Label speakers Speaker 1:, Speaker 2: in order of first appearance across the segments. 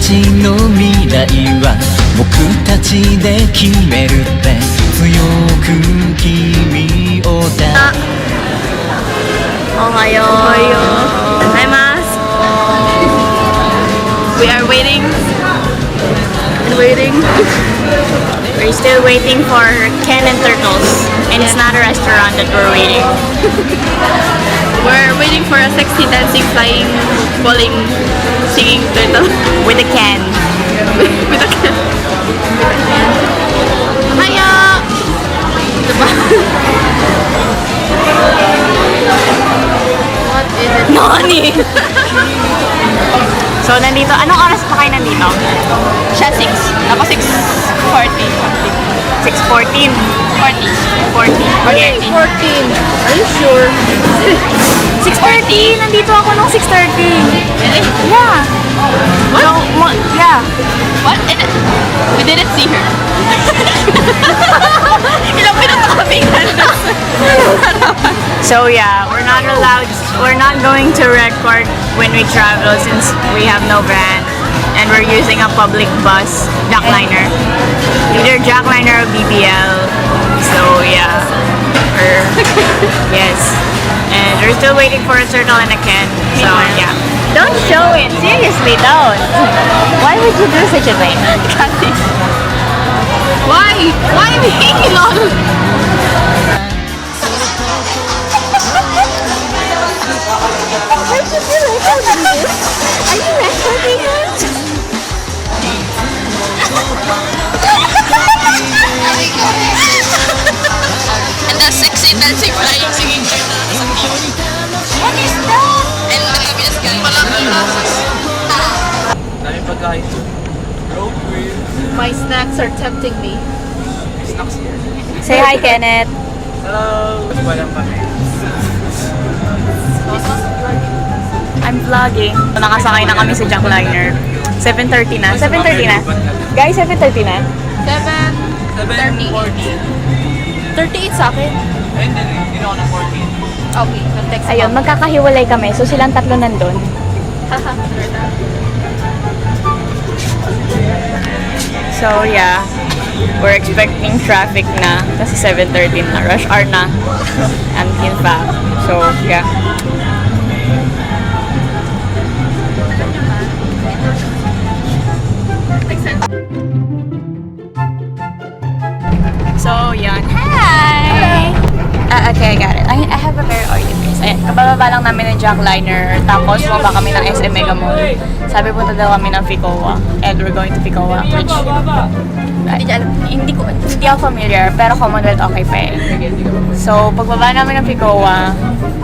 Speaker 1: ちの未来は僕たちで決めるって強く君をだ
Speaker 2: おはよう。Hi, Mas. We are waiting and waiting. We're still waiting for Ken and Turtles, and it's not a restaurant that we're waiting.
Speaker 3: We're waiting for a sexy dancing, flying, falling, singing turtle
Speaker 2: With a can.
Speaker 3: with a can. Hiya! Diba? What is it?
Speaker 2: Nani! So, nandito. Anong oras pa kayo nandito?
Speaker 3: Siya 6. Ako 6:40.
Speaker 2: 6:14. 40. Okay.
Speaker 3: 14. Are you sure?
Speaker 2: 6:30. Nandito ako nung 6:30.
Speaker 3: Really?
Speaker 2: Yeah.
Speaker 3: What?
Speaker 2: So, yeah.
Speaker 3: What? We didn't see her. Ilang minuto kami
Speaker 2: So yeah, we're not going to record when we travel since we have no van and we're using a public bus, Jackliner. Either Jackliner or BBL. So yeah, yes. And we're still waiting for a turtle and a Ken. So yeah. Don't show it. Seriously, don't. Why would you do such a thing?
Speaker 3: Why? Why me? Lol?
Speaker 2: Are you recording it?
Speaker 3: And the sexy dancing flying singing
Speaker 2: What is that?
Speaker 3: and the happiness guy.
Speaker 4: Dami pagkain.
Speaker 3: My snacks are tempting me.
Speaker 4: Snacks here.
Speaker 2: Say hi, Kenneth.
Speaker 4: Hello! Walang kami.
Speaker 2: I'm vlogging. Nakasakay na kami sa Jackliner. 7:30 na. 7:30 na. Guys, 7:30 na.
Speaker 3: 7:30. 38 sa akin.
Speaker 4: Hindi na ako ng 14.
Speaker 3: Okay, nag-text
Speaker 2: Ayun, magkakahiwalay kami. So, silang tatlo nandun. So, yeah. We're expecting traffic na. Kasi 7:30 na. Rush hour na. Until pa. So, yeah. So, yan. Hi! Okay, I got it. I have a very ordered face. Ayan, kabababa lang namin ng Jackliner. Tapos, bumaba kami ng SM Mega Mall. Sabi punta daw kami ng Ficoa. And we're going to Ficoa. Which, hindi ako familiar. Pero Commonwealth okay pa eh. So, pagbaba namin ng Ficoa,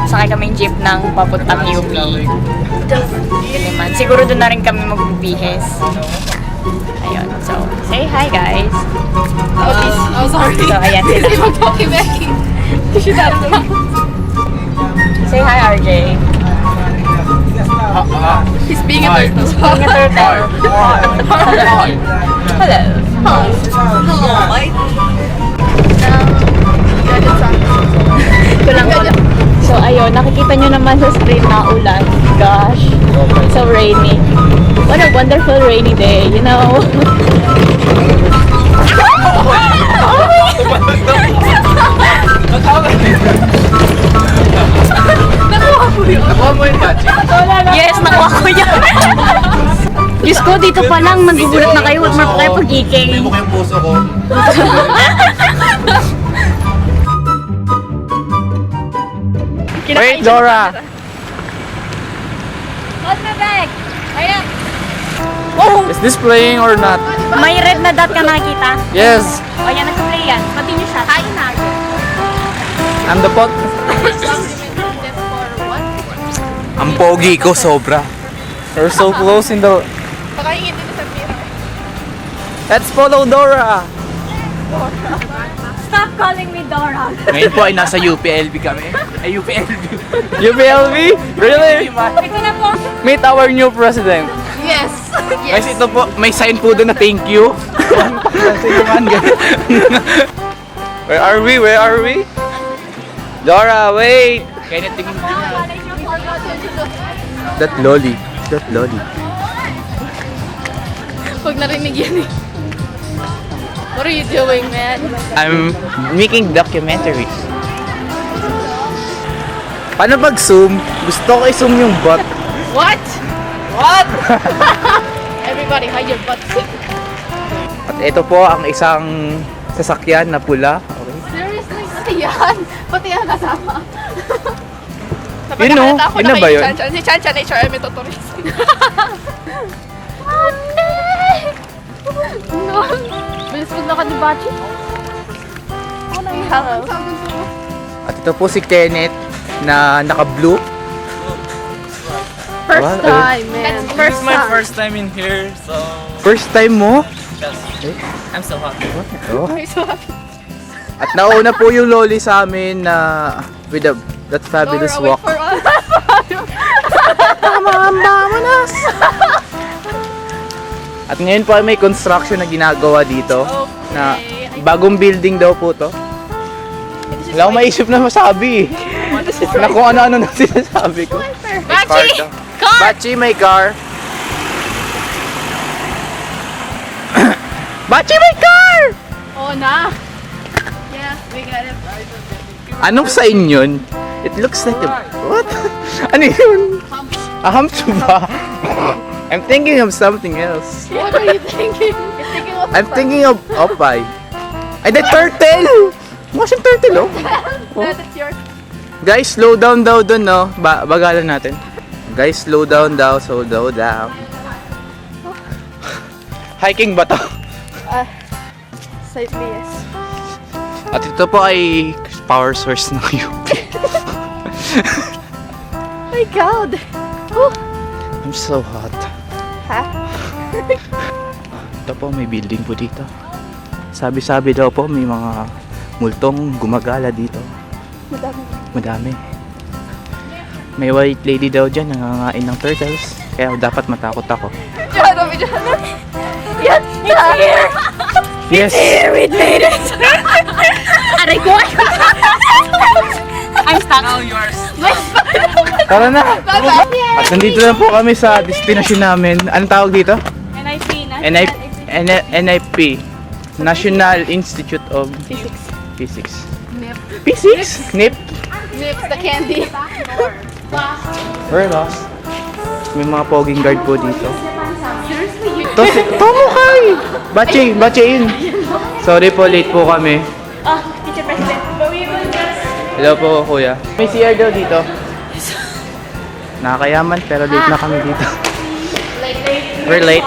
Speaker 2: sakay kaming jeep ng papuntang UP. Naman. Siguro doon na rin kami magbibihis. Ayun. So, say hi guys.
Speaker 3: Oh, sorry.
Speaker 2: So, ayan sila.
Speaker 3: Hindi mag-talkie-becky.
Speaker 2: Say hi, RJ.
Speaker 3: He's being a turtle.
Speaker 2: Being a turtle. Hello.
Speaker 3: Hello, Mike.
Speaker 2: Kulang ko. So, ayun. Nakikita nyo naman sa street na ulan. Gosh. So rainy. What a wonderful rainy day, you know?
Speaker 4: Nakuha mo yung batch?
Speaker 2: Yes, nakuha ko yan. Diyos ko, dito pa lang, magugulat na kayo. Huwag mo kayo pag-iking.
Speaker 4: Hindi mo kayong puso ko. Wait, Dora!
Speaker 2: Hold my bag. Ayan.
Speaker 4: Is this playing or not?
Speaker 2: May red na dot ka nakikita.
Speaker 4: Yes!
Speaker 2: O yan, nag-play yan. Continue siya. Tayo na.
Speaker 4: I'm the pot. Ang pogi ko sobra. We're so close in the...
Speaker 3: Pakahingin din sa pira.
Speaker 4: Let's follow Dora!
Speaker 2: Stop calling me Dora.
Speaker 4: Ngayon po ay nasa UPLB kami. Ay, UPLB. UPLB? Really?
Speaker 2: Ito na po.
Speaker 4: Meet our new president.
Speaker 3: Yes.
Speaker 4: Guys, ito po, may sign po doon na thank you. Where are we? Where are we? Dora, wait! Kenneth, tingin mo. That lolly. That lolly.
Speaker 3: Pag narinig yan eh. What are you doing, man?
Speaker 5: I'm making documentaries. Paano pag zoom? Gusto ko i-zoom yung butt.
Speaker 3: What? What? Everybody, hide your butts.
Speaker 5: At ito po ang isang sasakyan na pula. Okay.
Speaker 3: Seriously? Pati yan? Pati yan kasama?
Speaker 5: Yun no? Yun na ba yun?
Speaker 3: Si Chan-Chan HRM ito tourist. No. Bilis maglakad ni Bachi. Hello.
Speaker 5: At ito po si Kenneth na naka-blue.
Speaker 3: First
Speaker 5: Wow,
Speaker 3: time, man.
Speaker 6: This is my first time in here, so
Speaker 5: First time mo?
Speaker 6: I'm so happy.
Speaker 5: Oh.
Speaker 3: I'm so happy.
Speaker 5: At nauna po yung loli sa amin na with that fabulous
Speaker 3: Dora, wait
Speaker 5: walk.
Speaker 3: for us.
Speaker 5: At ngayon po ay may construction na ginagawa dito. Na bagong building daw po to. Wala akong maisip na masabi na kung ano-ano na sinasabi ko.
Speaker 3: Bachi!
Speaker 5: Bachi, may car! Bachi, may car!
Speaker 3: Oo na. Yeah, we got it.
Speaker 5: Anong sign yun? It looks like a... What? Ano yun? A hump ba? I'm thinking of something else.
Speaker 3: What are you thinking? You're thinking of
Speaker 5: I'm thinking of Opay. Ay, the turtle! Mukha siyang turtle, oh.
Speaker 3: That's yours.
Speaker 5: Guys, slow down daw dun, no? Bagalan natin. Guys, slow down daw. Slow down. Hiking ba to?
Speaker 3: Safely, yes.
Speaker 5: At ito po ay power source ng UP.
Speaker 3: My God.
Speaker 5: I'm so hot.
Speaker 3: Ha?
Speaker 5: Ito po, may building po dito. Sabi-sabi daw po, may mga multong gumagala dito. Madami. May white lady daw dyan nangangain ng turtles. Kaya dapat matakot ako.
Speaker 3: Jano, Jano. Yes, it's here.
Speaker 5: Yes!
Speaker 2: We made it! Aray ko! I'm stuck.
Speaker 6: Now yours.
Speaker 5: Tara na! At nandito na po kami sa destination namin. Anong tawag dito? NIP. National Institute of Physics.
Speaker 3: Nip.
Speaker 5: Physics? NIP?
Speaker 3: Nips the candy.
Speaker 5: We're lost. May mga poging guard po dito.
Speaker 3: Seriously, you...
Speaker 5: Tomo kay! Bachiin! Sorry po, late po kami.
Speaker 2: Teacher President.
Speaker 5: Hello po, kuya. May CR daw dito. Nakakayaman, pero late na kami dito. We're late.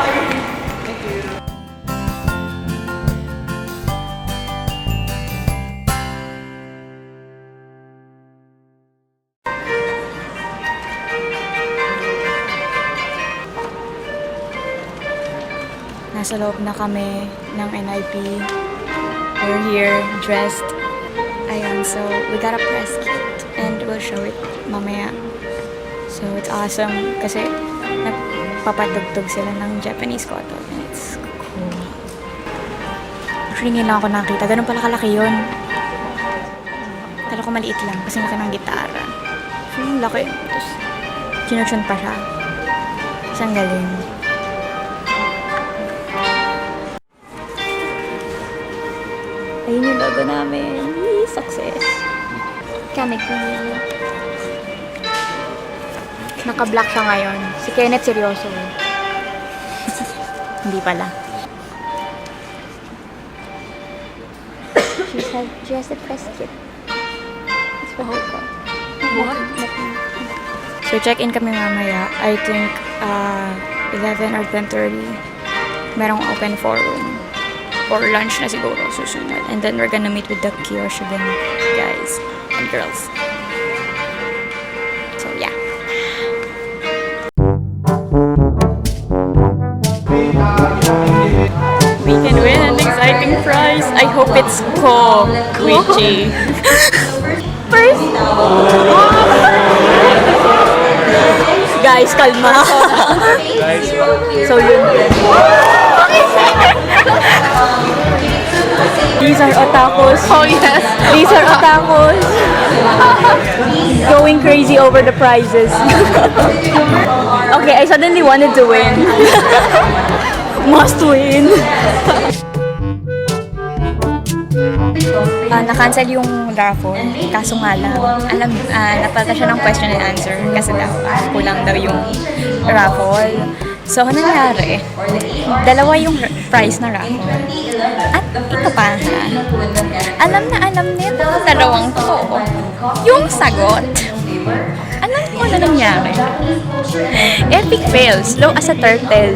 Speaker 2: Nasa loob na kami ng NIP. We're here, dressed. Ayun, so we got a press kit and we'll show it mamaya. So it's awesome kasi nagpapatugtog sila ng Japanese cotton and it's cool. Actually, ngayon lang ako nakita. Ganun pala kalaki yun. Kala ko maliit lang kasi naka ng gitara. So yung laki. Tapos kinutsun pa siya. Isang galing. Ayun yung logo namin. Yee, success. Kami ko. Naka-black siya ngayon. Si Kenneth seryoso. Hindi pala. She has a press kit. It's for Hoka. What? So check-in kami mamaya. I think 11 or 10:30. Merong open forum. Or lunch na siguro susunod. And then we're gonna meet with the Kyoshiban guys and girls. So yeah. We can win an exciting prize. I hope it's Koichi. First. Guys, kalma. So yun. These are otakus.
Speaker 3: Oh, yes.
Speaker 2: These are otakus. Going crazy over the prizes. Okay, I suddenly wanted to win. Must win! Na-cancel yung raffle. Kaso nga lang, napalta siya ng question and answer kasi daw kulang daw yung raffle. So, ano nangyari? Dalawa yung prize na raffle. At ito pa, alam na alam nito dalawang to yung sagot. Alam mo ano nangyari? Epic fail, slow as a turtle.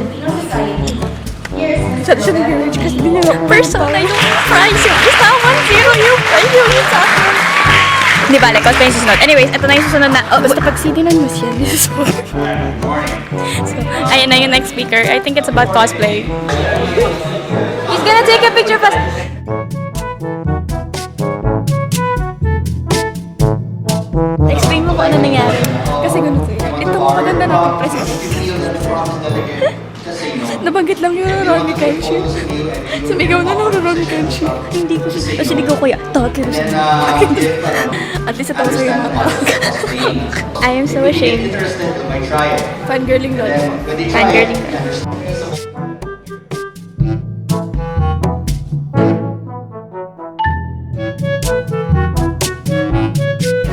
Speaker 2: Sabi siya nag-reach kasi persona yung price yung isa, 1-0 yung price yung isa. Di ba, like, pa yung susunod. Anyways, ito na yung susunod na, basta pag sininan mo siya, so, ayan na yung next speaker. I think it's about cosplay. He's gonna take a picture first. Explain mo kung ano nangyari. Kasi ganito yun. Itong maganda natin president. Nabanggit lang yung Rurouni Kenshin. Sumigaw na ng Rurouni Kenshin. Hindi ko siya. Sinigaw ko yan. Tawagin siya. At least ito sa'yo yung I am so ashamed. Fangirling doon. Fangirling doon.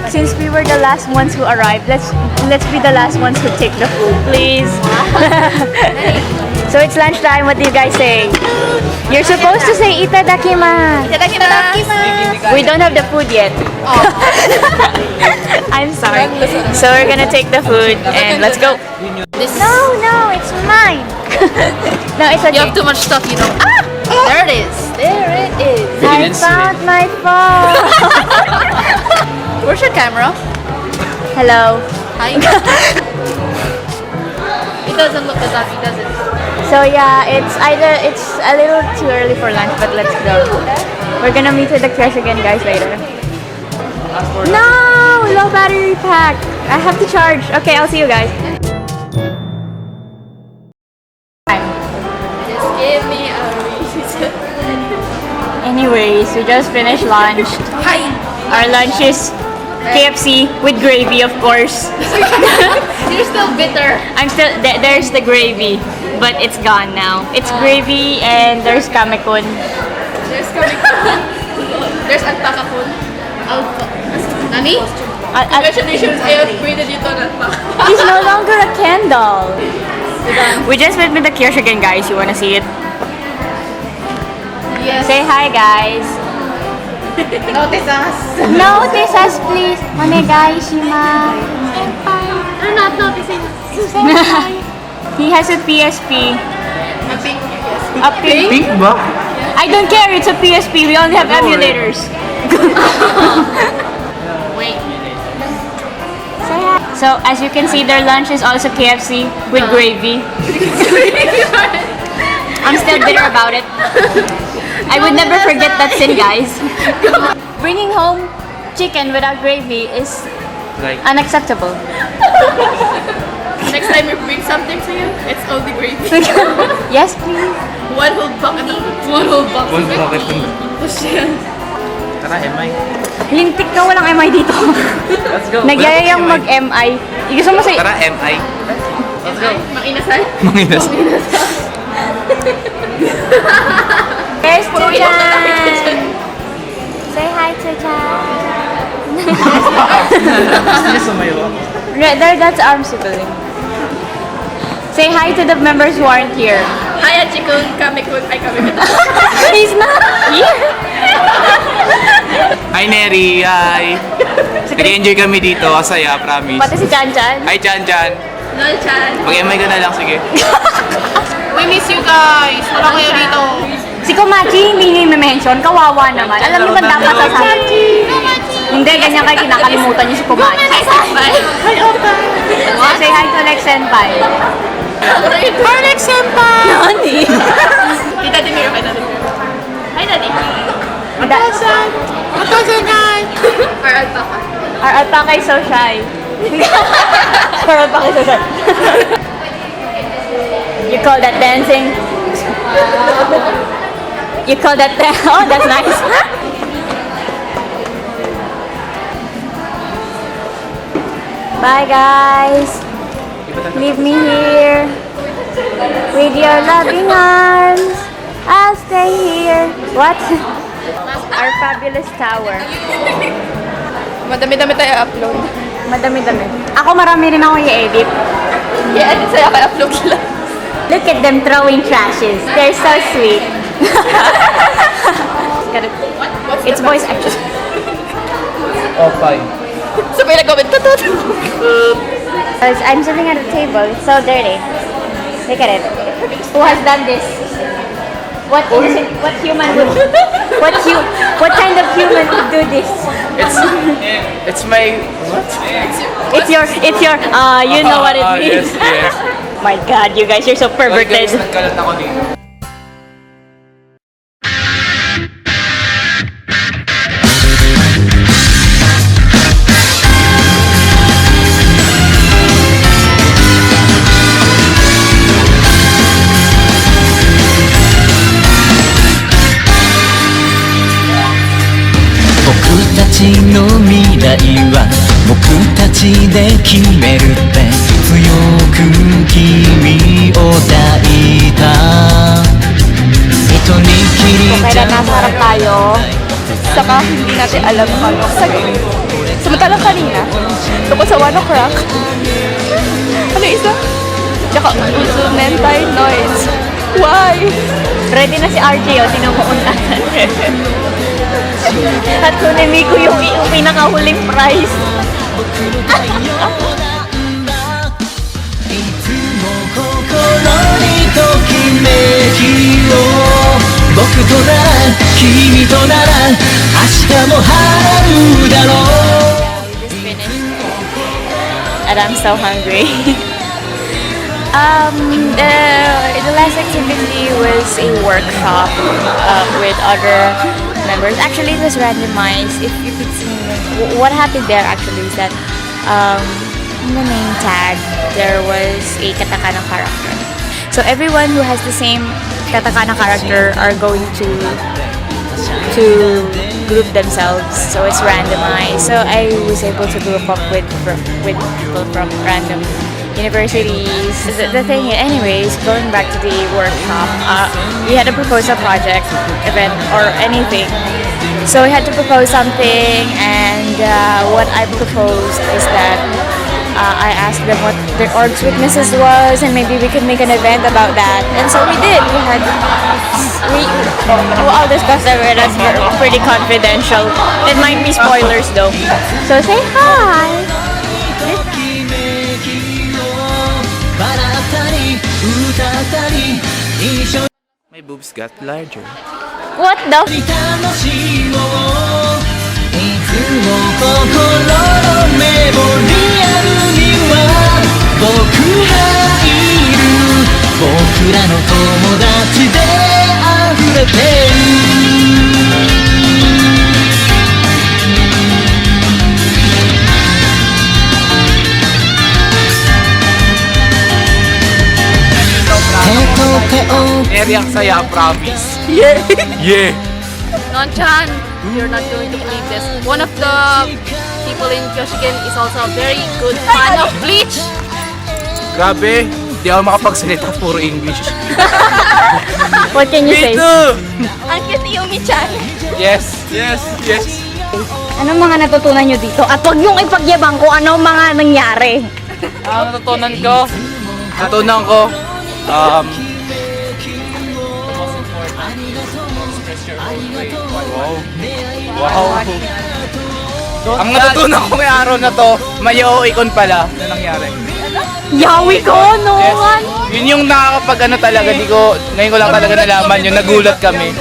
Speaker 2: Since we were the last ones who arrived, let's be the last ones who take the food, please. So it's lunchtime. What do you guys say? You're supposed to say itadakimasu. Itadakimasu. We don't have the food yet. I'm sorry. So we're gonna take the food and let's go. No, it's mine. No, it's okay.
Speaker 3: You have too much stuff, you know. Ah! There it is. There it is.
Speaker 2: I found my phone.
Speaker 3: Where's your camera?
Speaker 2: Hello.
Speaker 3: Hi. It doesn't look as happy, does it?
Speaker 2: So yeah, it's a little too early for lunch, but let's go. We're gonna meet with the crush again, guys, later. No, low battery pack. I have to charge. Okay, I'll see you guys.
Speaker 3: Just give me a reason.
Speaker 2: Anyways, we just finished lunch.
Speaker 3: Hi.
Speaker 2: Our lunch is KFC with gravy, of course.
Speaker 3: You're still bitter.
Speaker 2: I'm still there's the gravy, but it's gone now. It's gravy and there's kamekun.
Speaker 3: There's kamikun. There's alpaka-kun. Nani? Congratulations, I upgraded you to an alpaka.
Speaker 2: He's no longer a candle. We just met with the Kirsch again, guys. You wanna see it?
Speaker 3: Yes.
Speaker 2: Say hi, guys.
Speaker 3: Notice us.
Speaker 2: Notice us, please. Onegai shimasu.
Speaker 3: You're not noticing.
Speaker 2: He has a PSP.
Speaker 3: A pink.
Speaker 2: A pink?
Speaker 5: Pink ba?
Speaker 2: I don't care. It's a PSP. We only have emulators.
Speaker 3: Wait.
Speaker 2: Say hi. So, as you can see, their lunch is also KFC with gravy. I'm still bitter about it. I would never forget that sin, guys. Bringing home chicken without gravy is
Speaker 5: Like,
Speaker 2: unacceptable.
Speaker 3: Next time we bring something to you, it's only gravy.
Speaker 2: Yes, please.
Speaker 3: One whole bucket. One whole box.
Speaker 5: one bucket ng...
Speaker 3: Push yan.
Speaker 5: Tara, MI.
Speaker 2: Lintik na walang MI dito.
Speaker 5: Let's go.
Speaker 2: Nagyayayang mag-MI. Gusto mo sa...
Speaker 5: Tara, MI.
Speaker 3: Let's go. Makinasal.
Speaker 5: Manginas.
Speaker 2: There's Chuchan! Say hi, Chuchan!
Speaker 5: Sino sumayo?
Speaker 2: That's arm sibling. Say hi to the members who aren't here.
Speaker 3: Hi, Achikun. Kamikun. Ay, kamikun.
Speaker 2: He's not here!
Speaker 5: Hi, Neri. Hi. Nag-enjoy kami dito. Masaya, promise.
Speaker 2: Pati si Chan Chan.
Speaker 5: Hi, Chan Chan.
Speaker 3: Nol-chan.
Speaker 5: Mag-MI ka na lang, sige.
Speaker 3: We miss you guys. Wala kayo dito.
Speaker 2: Si Komachi, hindi niya i-mention. Kawawa naman. Alam niyo ba dapat sasabi? Hindi, ganyan kayo kinakalimutan niyo si Komachi. Say hi to Alex Senpai.
Speaker 3: Alex Senpai!
Speaker 2: Nani?
Speaker 3: Kita din kayo kay Daddy. Hi, Daddy.
Speaker 2: Matasan!
Speaker 3: Our alpaka.
Speaker 2: Our alpaka is so shy. Our alpaka is so shy. You call that dancing? You call that oh, that's nice. Bye, guys. Leave me here. With your loving arms, I'll stay here. What? Our fabulous tower.
Speaker 3: Madami-dami tayo upload.
Speaker 2: Madami-dami. Ako marami rin ako i-edit.
Speaker 3: I-edit sa'yo, kaya upload lang.
Speaker 2: Look at them throwing trashes. They're so sweet. It's voice acting.
Speaker 5: Oh, fine.
Speaker 3: Sabay nag-comment, tutut.
Speaker 2: I'm sitting at a table. It's so dirty. Look at it. Who has done this? What human would? What kind of human would do this?
Speaker 5: It's my... What?
Speaker 2: It's your. You know what it means.
Speaker 5: Yes.
Speaker 2: My God, you guys are so perverted.
Speaker 5: Nagkalat ako dito.
Speaker 1: 僕たちの未来は僕たちで決めるって強く君を抱いた人に切り
Speaker 2: Kailan nasa harap tayo?
Speaker 3: Saka hindi natin alam kung ano sasabihin. Samantalang kanina, tungkol sa 1 o'clock. Ano isa? Tsaka mental noise. Why?
Speaker 2: Ready na si RJ, o. Tinubuon natin. At kunimi ko yung pinakahuling prize.
Speaker 1: 心にときめきを僕となら君となら明日も晴れるだろう
Speaker 2: And I'm so hungry. The last activity was a workshop with other members. Actually, it was randomized. If you could see what happened there, actually, is that in the name tag there was a katakana character. So everyone who has the same katakana character are going to group themselves. So it's randomized. So I was able to group up with people from random universities. The thing, anyways, going back to the workshop, we had to propose a project, event, or anything. So we had to propose something, and what I proposed is that I asked them what their org's weaknesses was, and maybe we could make an event about that. And so we did. I'll discuss that with us. We're pretty confidential. It might be spoilers though. So say hi.
Speaker 5: My boobs got larger.
Speaker 2: What the?
Speaker 1: 楽しもういつも心のメモリアルには僕がいる僕らの友達で溢れてる手と手を
Speaker 5: Eriyak saya, promise.
Speaker 3: Yeah.
Speaker 5: Yeah.
Speaker 3: Non-chan, you're not going to believe this. One of the people in Kyoshigen is also a very good fan of Bleach.
Speaker 5: Grabe, di ako makapagsalita, puro English.
Speaker 2: What can you say?
Speaker 3: Ang cute ni Yumi-chan.
Speaker 5: Yes.
Speaker 2: Anong mga natutunan nyo dito? At huwag niyong ipagyabang kung ano mga nangyari.
Speaker 6: Ang natutunan ko,
Speaker 5: Wow. Ang natutunan ko ngayong araw na to, may ikon pala na nangyari.
Speaker 2: Yawi ko, no?
Speaker 5: Yun yung nakakapag talaga, ngayon ko lang talaga nalaman yun, nagulat kami.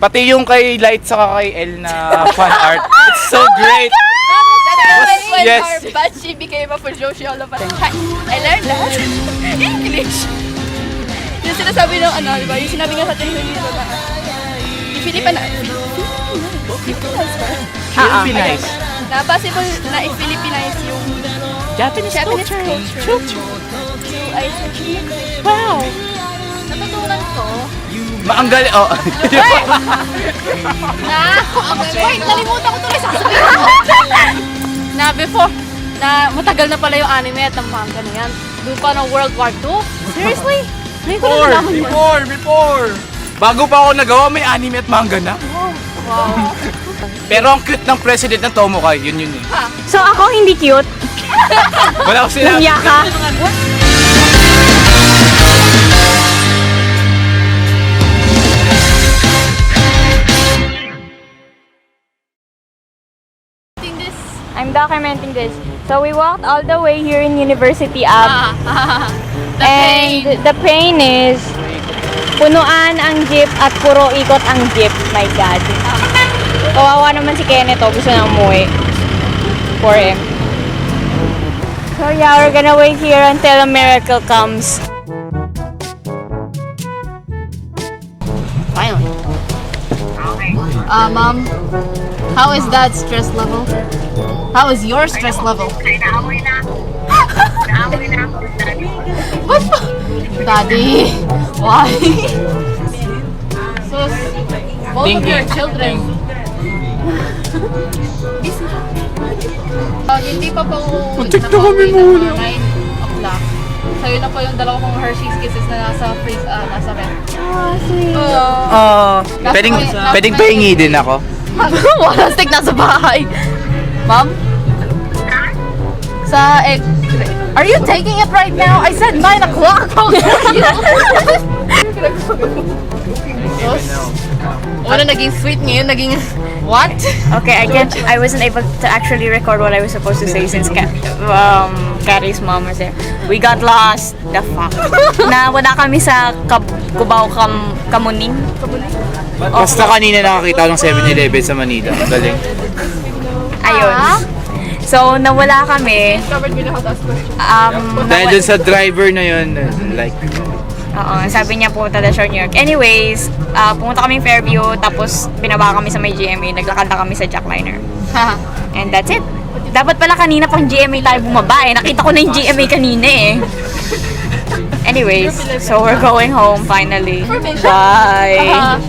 Speaker 5: Pati yung kay Light saka kay L na fan art, it's so great.
Speaker 3: When
Speaker 5: Yes.
Speaker 3: our batch became a Fujoshi all of us. I learned lahat. English. Yung sinasabi ng ano, diba? Yung sinabi nga sa atin dito na i-Filipinize.
Speaker 5: Philippines.
Speaker 3: Na possible na i-Filipinize yung Japanese culture. Wow! Natutunan ko
Speaker 5: Maanggal, oh.
Speaker 3: wait, nalimutan ko tuloy sasabihin na before, na matagal na pala yung anime at ang manga na yan. Doon pa ng World War II? Seriously?
Speaker 5: Before! Bago pa ako nagawa, may anime at manga na.
Speaker 3: Wow.
Speaker 5: Pero ang cute ng president ng Tomokai, yun eh.
Speaker 2: So ako hindi cute.
Speaker 5: Wala ko sinabi.
Speaker 2: Lumiya ka. I'm documenting this. So we walked all the way here in University Ave. And the pain is punuan ang jeep at puro ikot ang jeep. My God. Kawawa naman si Kenneth, oh, gusto na umuwi. For him. So yeah, we're gonna wait here until a miracle comes.
Speaker 3: Finally. Mom, how is that stress level? How is your stress level? What? Daddy, why? So, both of your children. Hindi pa po uuwi na kami muna. 9 o'clock. Sa'yo na po yung dalawa kong Hershey's Kisses na nasa freeze, nasa ref.
Speaker 5: Pwedeng pahingi din ako.
Speaker 3: Wala stick nasa bahay. Mom? Are you taking it right now? I said 9 o'clock. Ano naging sweet ngayon? Naging what?
Speaker 2: Okay, I wasn't able to actually record what I was supposed to say since Carrie's mom was there. We got lost. The fuck. Na wala kami sa Cubao Kamuning.
Speaker 5: Basta kanina nakakita ko ng 7-Eleven sa Manila. Ang galing.
Speaker 2: Ayun. So, nawala kami.
Speaker 5: Dahil dun sa driver na yun, like,
Speaker 2: Oo, sabi niya pumunta na siya New York. Anyways, pumunta kami Fairview, tapos binaba kami sa may GMA, naglakad na kami sa Jackliner. And that's it. Dapat pala kanina pang GMA tayo bumaba eh. Nakita ko na yung GMA kanina eh. Anyways, so we're going home finally. Bye!